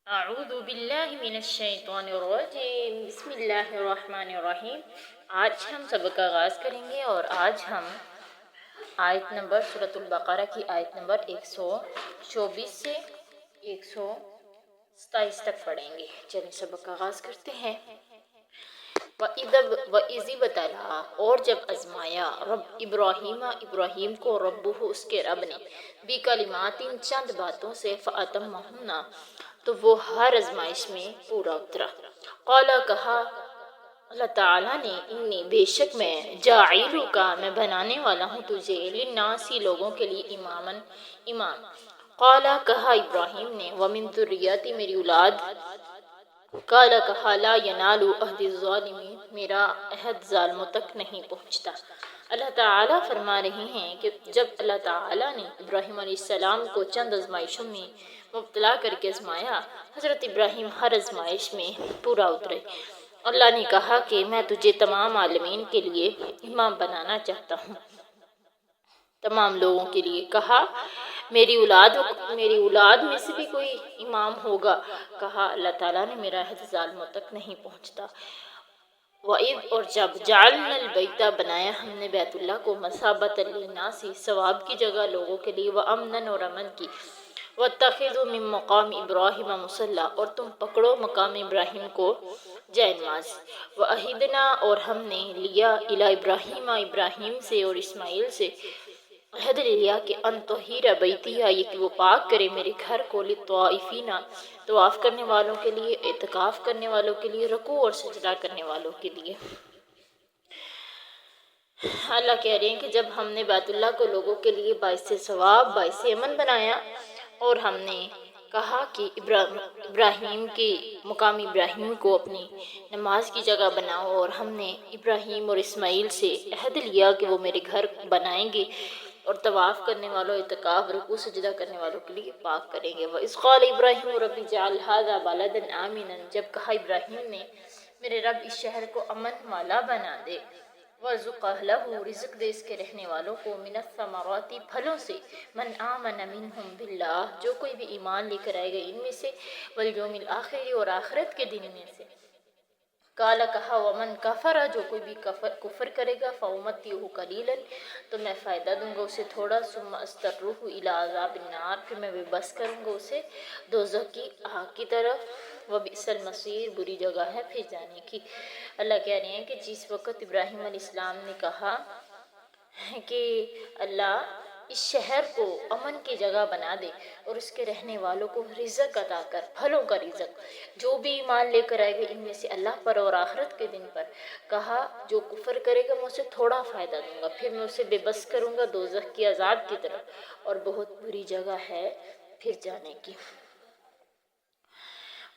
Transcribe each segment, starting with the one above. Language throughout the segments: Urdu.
اعوذ باللہ من الشیطان الرجیم بسم اللہ الرحمن الرحیم۔ آج ہم سبق کا آغاز کریں گے اور آج ہم آیت نمبر سورۃ البقرہ کی آیت نمبر 124 سے 127 تک پڑھیں گے۔ چلیں سبق کا آغاز کرتے ہیں۔ وَإِذِ ابْتَلَىٰ اور جب آزمایا ابراہیم کو ربہ اس کے رب نے بکلمات چند باتوں سے فَأَتَمَّهُنَّ تو وہ ہر آزمائش میں پورا اترا۔ قال کہا اللہ تعالیٰ نے انی بے شک میں جاعلک میں بنانے والا ہوں تجھے للناس لوگوں کے لیے امام۔ قال کہا ابراہیم نے ومن ذریتی میری اولاد۔ قال کہا لا ینال عہد الظالمین میرا عہد ظالموں تک نہیں پہنچتا۔ اللہ تعالیٰ فرما رہے ہیں کہ جب اللہ تعالیٰ نے ابراہیم علیہ السلام کو چند آزمائشوں میں مبتلا کر کے آزمایا، حضرت ابراہیم ہر آزمائش میں پورا اترے۔ اللہ نے کہا کہ میں تجھے تمام عالمین کے لیے امام بنانا چاہتا ہوں، تمام لوگوں کے لیے۔ کہا میری اولاد میں سے بھی کوئی امام ہوگا؟ کہا اللہ تعالیٰ نے میرا عہد ظالموں تک نہیں پہنچتا۔ وَإِذْ اور جب جعلنا البیت بنایا ہم نے بیت اللہ کو مثابۃ للناس ثواب کی جگہ لوگوں کے لیے، وامنا اور امن کی، واتخذوا من مقام ابراہیم مصلی اور تم پکڑو مقام ابراہیم کو جائے نماز، وعہدنا اور ہم نے لیا الی ابراہیم سے اور اسماعیل سے عہد لیا کہ ان طہیر بیتی یہ کہ وہ پاک کرے میرے گھر کو للطوافین طواف کرنے والوں کے لیے، اعتکاف کرنے والوں کے لیے، رکوع اور سجدہ کرنے والوں کے لیے۔ اللہ کہہ رہے ہیں کہ جب ہم نے بیت اللہ کو لوگوں کے لیے باعث ثواب باعث امن بنایا اور ہم نے کہا کہ ابراہیم کے مقام ابراہیم کو اپنی نماز کی جگہ بناؤ، اور ہم نے ابراہیم اور اسماعیل سے عہد لیا کہ وہ میرے گھر بنائیں گے اور طواف کرنے والوں، اعتکاف، رکوع سجدہ کرنے والوں کے لیے پاک کریں گے۔ وَإِذْ قَالَ إِبْرَاهِيمُ رَبِّ اجْعَلْ هَٰذَا بَلَدًا آمِنًا جب کہا ابراہیم نے میرے رب اس شہر کو امن والا بنا دے، وَارْزُقْ أَهْلَهُ رزق دے اس کے رہنے والوں کو، مِنَ الثَّمَرَاتِ پھلوں سے، مَنْ آمَنَ مِنْهُمْ بِاللَّهِ جو کوئی بھی ایمان لے کر آئے گا ان میں سے، وَالْيَوْمِ الْآخِرِ اور آخرت کے دن میں سے۔ قال کہا ومن کفر جو کوئی بھی کفر کرے گا فأمتعه قلیلا تو میں فائدہ دوں گا اسے تھوڑا، ثم اضطرہ الی عذاب النار پھر میں بے بس کروں گا اسے دوزخ کی آگ کی طرف، وبئس المصیر بری جگہ ہے پھر جانے کی۔ اللہ کہہ رہے ہیں کہ جس وقت ابراہیم علیہ السلام نے کہا کہ اللہ اس شہر کو امن کی جگہ بنا دے اور اس کے رہنے والوں کو رزق عطا کر، پھلوں کا رزق، جو بھی ایمان لے کر آئے گا ان میں سے اللہ پر اور آخرت کے دن پر، کہا جو کفر کرے گا میں اسے تھوڑا فائدہ دوں گا پھر میں اسے بے بس کروں گا دوزخ کی عذاب کی طرف، اور بہت بری جگہ ہے پھر جانے کی۔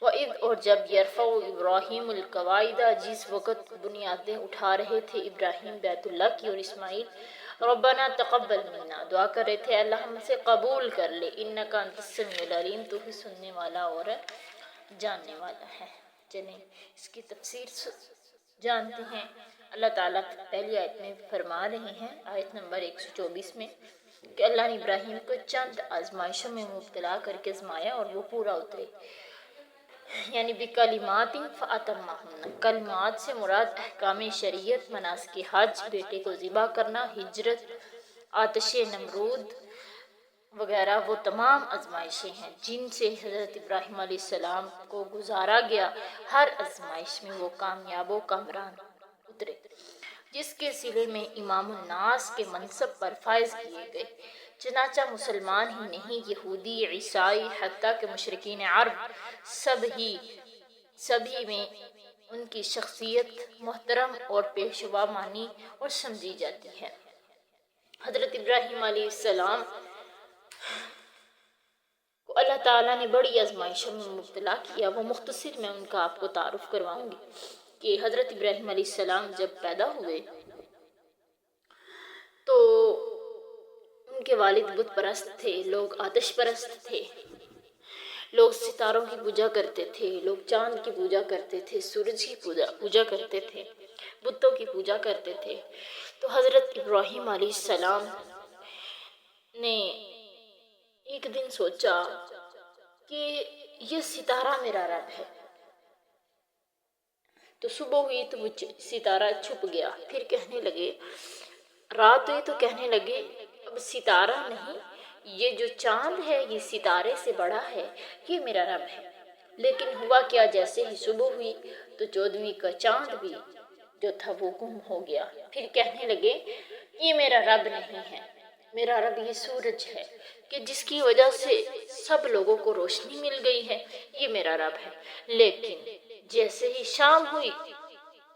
وَإِذْ اور جب یرفع ابراہیم القواعد جس وقت بنیادیں اٹھا رہے تھے ابراہیم بیت اللہ کی اور اسماعیل، ربنا تقبل منا دعا کر رہے تھے اللہ ہم سے قبول کر لے، انک انت السمیع العلیم تو ہی سننے والا اور جاننے والا ہے۔ چلیں اس کی تفسیر جانتے ہیں۔ اللہ تعالیٰ پہلی آیت میں فرما رہے ہیں آیت نمبر 124 میں کہ اللہ نے ابراہیم کو چند آزمائشوں میں مبتلا کر کے آزمایا اور وہ پورا اترے، یعنی بکلمات فأتمہن، کلمات سے مراد احکام شریعت، مناسک حج، بیٹے کو ذبح کرنا، ہجرت، آتش نمرود وغیرہ وہ تمام آزمائشیں ہیں جن سے حضرت ابراہیم علیہ السلام کو گزارا گیا۔ ہر آزمائش میں وہ کامیاب و کامران اترے، جس کے صلے میں امام الناس کے منصب پر فائز کیے گئے۔ چنانچہ مسلمان ہی نہیں، یہودی، عیسائی، حتیٰ کہ مشرکین عرب سبھی میں ان کی شخصیت محترم اور پیشوا مانی اور سمجھی جاتی ہے۔ حضرت ابراہیم علیہ السلام کو اللہ تعالیٰ نے بڑی آزمائشوں میں مبتلا کیا، وہ مختصر میں ان کا آپ کو تعارف کرواؤں گی کہ حضرت ابراہیم علیہ السلام جب پیدا ہوئے تو ان کے والد بت پرست تھے، لوگ آتش پرست تھے، لوگ ستاروں کی پوجا کرتے تھے، لوگ چاند کی پوجا کرتے تھے، سورج کی پوجا کرتے تھے، بتوں کی پوجا کرتے تھے۔ تو حضرت ابراہیم علیہ السلام نے ایک دن سوچا کہ یہ ستارہ میرا رب ہے۔ تو صبح ہوئی تو وہ ستارہ چھپ گیا، پھر کہنے لگے، رات ہوئی تو کہنے لگے اب ستارہ نہیں، یہ جو چاند ہے یہ ستارے سے بڑا ہے، یہ میرا رب ہے۔ لیکن ہوا کیا، جیسے ہی صبح ہوئی تو 14ویں کا چاند بھی جو تھا وہ گم ہو گیا۔ پھر کہنے لگے یہ میرا رب نہیں ہے، میرا رب یہ سورج ہے کہ جس کی وجہ سے سب لوگوں کو روشنی مل گئی ہے، یہ میرا رب ہے۔ لیکن جیسے ہی شام ہوئی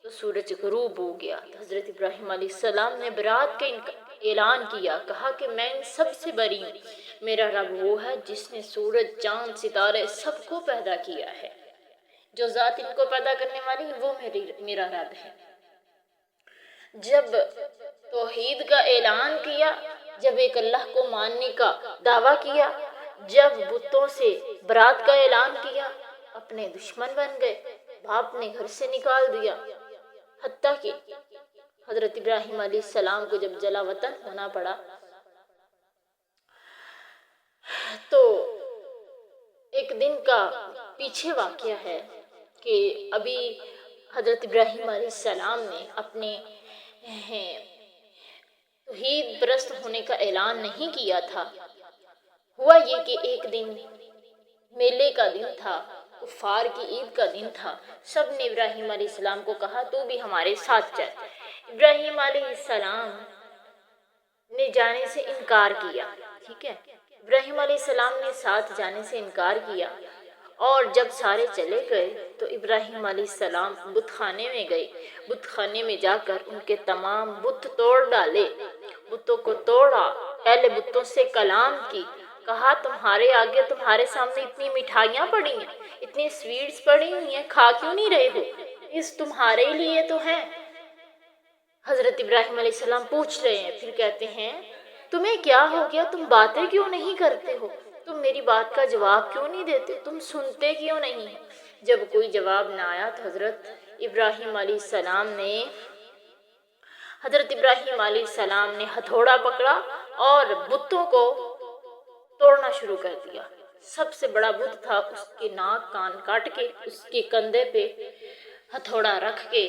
تو سورج غروب ہو گیا۔ حضرت ابراہیم علیہ السلام نے برات کا اعلان کیا، کہا کہ میں ان سب سے بری ہوں، میرا رب وہ ہے جس نے سورج، چاند، ستارے سب کو پیدا کیا ہے، جو ذات ان کو پیدا کرنے والی ہے وہ میرا رب ہے۔ جب توحید کا اعلان کیا، جب ایک اللہ کو ماننے کا دعویٰ کیا، جب بتوں سے برات کا اعلان کیا، اپنے دشمن بن گئے، باپ نے گھر سے نکال دیا، حتیٰ کہ حضرت ابراہیم علیہ السلام کو جب جلا وطن ہونا پڑا تو ایک دن کا پیچھے واقعہ ہے کہ ابھی حضرت ابراہیم علیہ السلام نے اپنے توحید پرست ہونے کا اعلان نہیں کیا تھا۔ ہوا یہ کہ ایک دن میلے کا دن تھا، کفار کی عید کا دن تھا، سب نے ابراہیم علیہ السلام کو کہا تو بھی ہمارے ساتھ چل۔ ابراہیم علیہ السلام نے جانے سے انکار کیا، ٹھیک ہے، ابراہیم علیہ السلام نے ساتھ جانے سے انکار کیا، اور جب سارے چلے گئے تو ابراہیم علیہ السلام بت خانے میں گئے، بت خانے میں جا کر ان کے تمام بت توڑ ڈالے، بتوں کو توڑا، پہلے بتوں سے کلام کی، کہا تمہارے آگے، تمہارے سامنے اتنی مٹھائیاں پڑی ہیں، اتنی سویٹس پڑی ہوئی ہیں، کھا کیوں نہیں رہے ہو؟ اس تمہارے لیے تو ہیں۔ حضرت ابراہیم علیہ السلام پوچھ رہے ہیں، پھر کہتے ہیں تمہیں کیا ہو گیا، تم باتیں کیوں نہیں کرتے ہو، تم میری بات کا جواب کیوں نہیں دیتے، تم سنتے کیوں نہیں ہیں؟ جب کوئی جواب نہ آیا تو حضرت ابراہیم علیہ السلام نے ہتھوڑا پکڑا اور بتوں کو توڑنا شروع کر دیا۔ سب سے بڑا بت تھا، اس کے ناک کان کاٹ کے اس کے کندھے پہ ہتھوڑا رکھ کے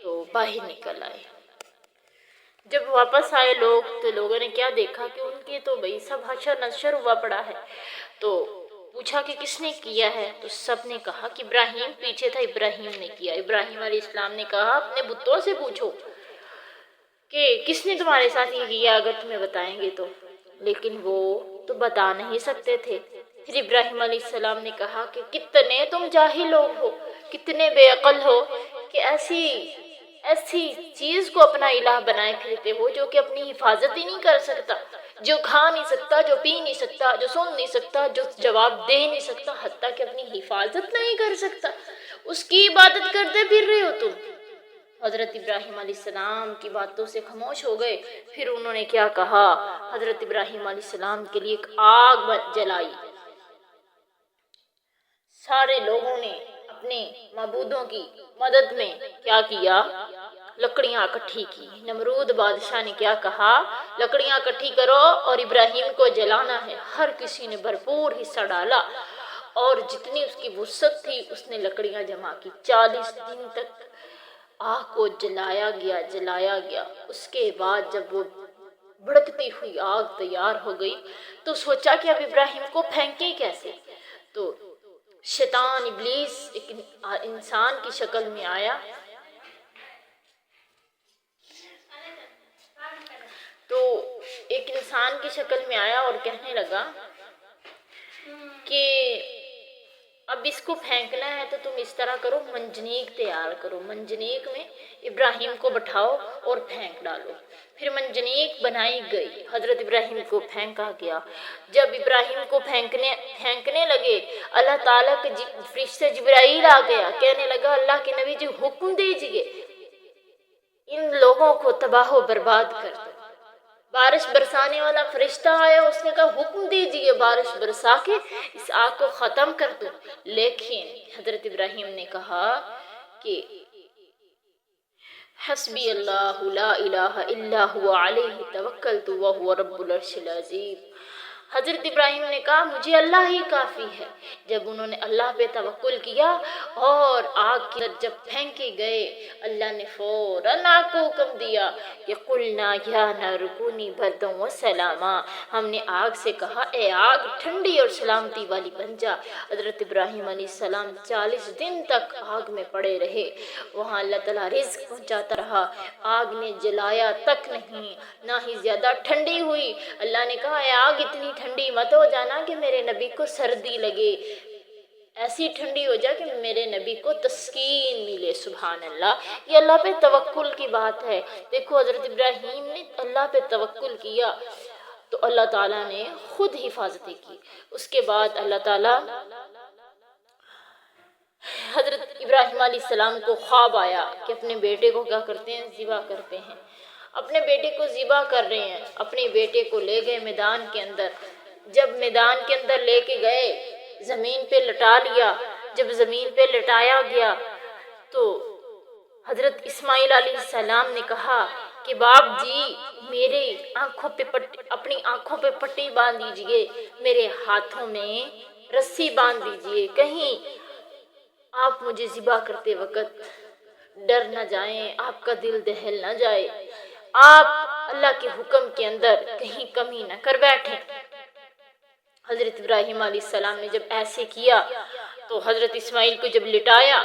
تو باہر نکل آئے۔ جب واپس آئے لوگ تو لوگوں نے کیا دیکھا کہ ان کے تو بھئی سب حشر نشر ہوا پڑا ہے۔ تو پوچھا کہ کس نے کیا ہے، تو سب نے کہا کہ ابراہیم پیچھے تھا، ابراہیم نے کیا۔ ابراہیم علیہ السلام نے کہا اپنے بتوں سے پوچھو کہ کس نے تمہارے ساتھ یہ کیا، اگر تمہیں بتائیں گے تو، لیکن وہ تو بتا نہیں سکتے تھے۔ پھر ابراہیم علیہ السلام نے کہا کہ کتنے تم جاہل لوگ ہو، کتنے بے عقل ہو کہ ایسی چیز کو اپنا الہ بنائے پھرتے ہو جو کہ اپنی حفاظت ہی نہیں کر سکتا، جو کھا نہیں سکتا، جو پی نہیں سکتا، جو سن نہیں سکتا، جو جواب دے نہیں سکتا، حتیٰ کہ اپنی حفاظت نہیں کر سکتا، اس کی عبادت کرتے پھر رہے ہو تم۔ حضرت ابراہیم علیہ السلام کی باتوں سے خاموش ہو گئے۔ پھر انہوں نے کیا کہا، حضرت ابراہیم علیہ السلام کے لیے ایک آگ جلائی۔ سارے لوگوں نے اپنے معبودوں کی مدد میں کیا کیا، لکڑیاں اکٹھی کی۔ نمرود بادشاہ نے کیا کہا، لکڑیاں اکٹھی کرو اور ابراہیم کو جلانا ہے۔ ہر کسی نے بھرپور حصہ ڈالا اور جتنی اس کی وسعت تھی اس نے لکڑیاں جمع کی۔ 40 دن تک آگ کو جلایا گیا۔ اس کے بعد جب وہ بھڑکتی ہوئی آگ تیار ہو گئی تو سوچا کہ اب ابراہیم کو پھینکیں کیسے، تو شیطان ابلیس ایک انسان کی شکل میں آیا، اور کہنے لگا کہ اب اس کو پھینکنا ہے تو تم اس طرح کرو، منجنیق تیار کرو، منجنیق میں ابراہیم کو بٹھاؤ اور پھینک ڈالو۔ پھر منجنیق بنائی گئی، حضرت ابراہیم کو پھینکا گیا۔ جب ابراہیم کو پھینکنے لگے، اللہ تعالیٰ کے فرشتے جبرائیل آ گیا، کہنے لگا اللہ کے نبی جی حکم دیجئے ان لوگوں کو تباہ و برباد کر دو۔ بارش برسانے والا فرشتہ آیا، اس نے کہا حکم دیجئے بارش برسا کے اس آگ کو ختم کر دو، لیکن حضرت ابراہیم نے کہا کہ حسبی اللہ لا الہ الا هو علیہ توکلت وہو رب العرش العظیم۔ حضرت ابراہیم نے کہا مجھے اللہ ہی کافی ہے۔ جب انہوں نے اللہ پہ توکل کیا اور آگ کی طرف جب پھینکے گئے، اللہ نے فوراً آگ کو حکم دیا کہ قلنا یا نار کونی بردا وسلاما، ہم نے آگ سے کہا اے آگ ٹھنڈی اور سلامتی والی بن جا۔ حضرت ابراہیم علیہ السلام 40 دن تک آگ میں پڑے رہے، وہاں اللہ تعالیٰ رزق پہنچاتا رہا، آگ نے جلایا تک نہیں، نہ ہی زیادہ ٹھنڈی ہوئی۔ اللہ نے کہا اے آگ اتنی ٹھنڈی مت ہو جانا کہ میرے نبی کو سردی لگے، ایسی ٹھنڈی ہو جائے کہ میرے نبی کو تسکین ملے۔ سبحان اللہ، یہ اللہ پہ توکل کی بات ہے۔ دیکھو حضرت ابراہیم نے اللہ پہ توکل کیا تو اللہ تعالیٰ نے خود حفاظتیں کی۔ اس کے بعد اللہ تعالیٰ حضرت ابراہیم علیہ السلام کو خواب آیا کہ اپنے بیٹے کو کیا کرتے ہیں، ذبح کرتے ہیں، اپنے بیٹے کو ذبح کر رہے ہیں۔ اپنے بیٹے کو لے گئے میدان کے اندر، جب میدان کے اندر لے کے گئے زمین پہ لٹا لیا، جب زمین پہ لٹایا گیا تو حضرت اسماعیل علیہ السلام نے کہا کہ باپ جی میرے آنکھوں پہ اپنی آنکھوں پہ پٹی باندھ دیجئے، میرے ہاتھوں میں رسی باندھ دیجئے، کہیں آپ مجھے ذبح کرتے وقت ڈر نہ جائیں، آپ کا دل دہل نہ جائے، آپ اللہ کے حکم کے اندر کہیں کمی نہ کر بیٹھیں۔ حضرت ابراہیم علیہ السلام نے جب ایسے کیا تو حضرت اسماعیل کو جب لٹایا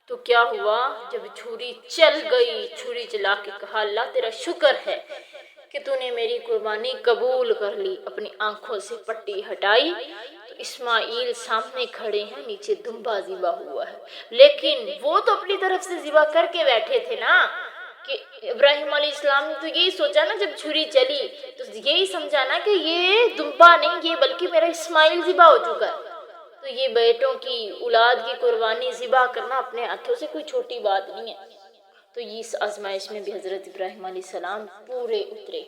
تو کیا ہوا، جب چھری چل گئی، چھری چلا کے کہا اللہ تیرا شکر ہے کہ تو نے میری قربانی قبول کر لی۔ اپنی آنکھوں سے پٹی ہٹائی تو اسماعیل سامنے کھڑے ہیں، نیچے دمبا ذبح ہوا ہے، لیکن وہ تو اپنی طرف سے ذبح کر کے بیٹھے تھے نا، کہ ابراہیم علیہ السلام نے تو یہی سوچا نا، جب چھری چلی تو یہی سمجھا نا کہ یہ دمبا نہیں، یہ بلکہ میرا اسماعیل ذبح ہو چکا ہے۔ تو یہ بیٹوں کی اولاد کی قربانی ذبح کرنا اپنے ہاتھوں سے کوئی چھوٹی بات نہیں ہے۔ تو اس آزمائش میں بھی حضرت ابراہیم علیہ السلام پورے اترے۔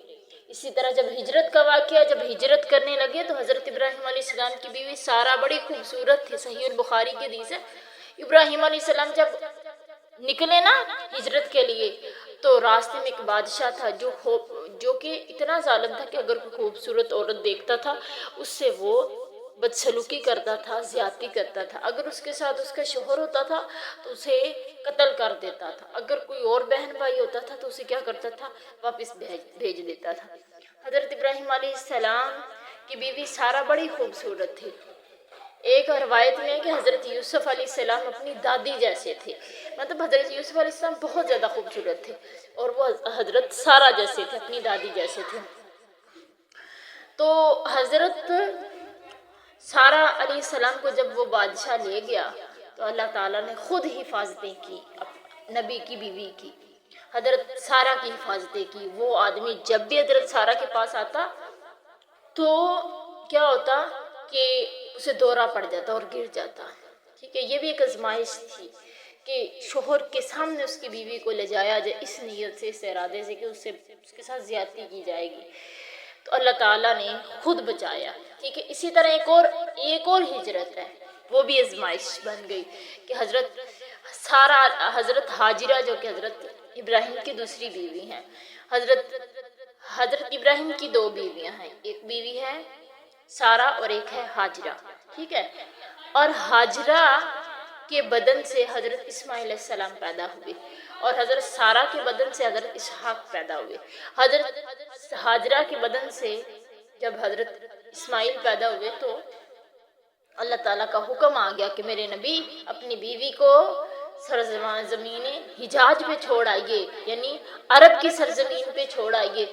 اسی طرح جب ہجرت کا واقعہ، جب ہجرت کرنے لگے تو حضرت ابراہیم علیہ السلام کی بیوی سارہ بڑی خوبصورت تھی، صحیح البخاری کی حدیث ہے۔ ابراہیم علیہ السلام جب نکلے نا ہجرت کے لیے تو راستے میں ایک بادشاہ تھا جو کہ اتنا ظالم تھا کہ اگر کوئی خوبصورت عورت دیکھتا تھا اس سے وہ بدسلوکی کرتا تھا، زیادتی کرتا تھا۔ اگر اس کے ساتھ اس کا شوہر ہوتا تھا تو اسے قتل کر دیتا تھا، اگر کوئی اور بہن بھائی ہوتا تھا تو اسے کیا کرتا تھا، واپس بھیج دیتا تھا۔ حضرت ابراہیم علیہ السلام کی بیوی سارہ بڑی خوبصورت تھی۔ ایک روایت میں ہے کہ حضرت یوسف علیہ السلام اپنی دادی جیسے تھے، مطلب حضرت یوسف علیہ السلام بہت زیادہ خوبصورت تھے اور وہ حضرت سارہ جیسے تھے، اپنی دادی جیسے تھے۔ تو حضرت سارہ علیہ السلام کو جب وہ بادشاہ لے گیا تو اللہ تعالیٰ نے خود حفاظتیں کی، نبی کی بیوی کی، حضرت سارہ کی حفاظتیں کی۔ وہ آدمی جب بھی حضرت سارہ کے پاس آتا تو کیا ہوتا کہ اسے دورہ پڑ جاتا اور گر جاتا۔ ٹھیک ہے، یہ بھی ایک آزمائش تھی کہ شوہر کے سامنے اس کی بیوی کو لے جایا جائے اس نیت سے، اس ارادے سے کہ اس کے ساتھ زیادتی کی جائے گی، تو اللہ تعالیٰ نے خود بچایا۔ ٹھیک ہے، اسی طرح ایک اور ہجرت ہے، وہ بھی آزمائش بن گئی کہ حضرت سارہ، حضرت ہاجرہ جو کہ حضرت ابراہیم کی دوسری بیوی ہیں، حضرت ابراہیم کی دو بیویاں ہیں، ایک بیوی ہے سارہ اور ایک ہے ہاجرہ۔ ٹھیک ہے، اور ہاجرہ کے بدن سے حضرت اسماعیل علیہ السلام پیدا ہوئے اور حضرت سارہ کے بدن سے حضرت اسحاق پیدا ہوئے۔ حضرت ہاجرہ کے بدن سے جب حضرت اسماعیل پیدا ہوئے تو اللہ تعالیٰ کا حکم آ گیا کہ میرے نبی اپنی بیوی کو سرزمین حجاز پہ چھوڑ آئیے، یعنی عرب کی سرزمین پہ چھوڑ آئیے۔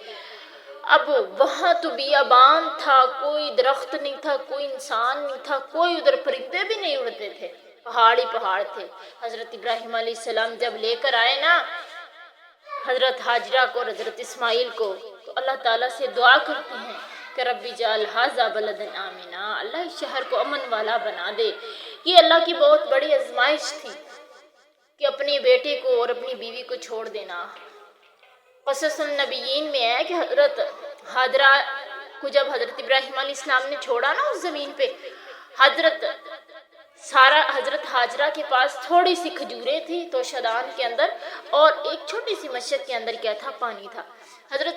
اب وہاں تو بیابان تھا، کوئی درخت نہیں تھا، کوئی انسان نہیں تھا، کوئی ادھر پرندے بھی نہیں اڑتے تھے، پہاڑ ہی پہاڑ تھے۔ حضرت ابراہیم علیہ السلام جب لے کر آئے نا حضرت ہاجرہ کو اور حضرت اسماعیل کو، تو اللہ تعالیٰ سے دعا کرتے ہیں کہ رب اجعل ھذا بلدا آمنا، اللہ اس شہر کو امن والا بنا دے۔ یہ اللہ کی بہت بڑی آزمائش تھی کہ اپنے بیٹے کو اور اپنی بیوی کو چھوڑ دینا۔ قصص النبیین میں ہے کہ حضرت ہاجرہ کو جب حضرت ابراہیم علیہ السلام نے چھوڑا نا اس زمین پہ، حضرت ہاجرہ کے پاس تھوڑی سی کھجوریں تھی تو شدان کے اندر، اور ایک چھوٹی سی مشک کے اندر کیا تھا، پانی تھا۔ حضرت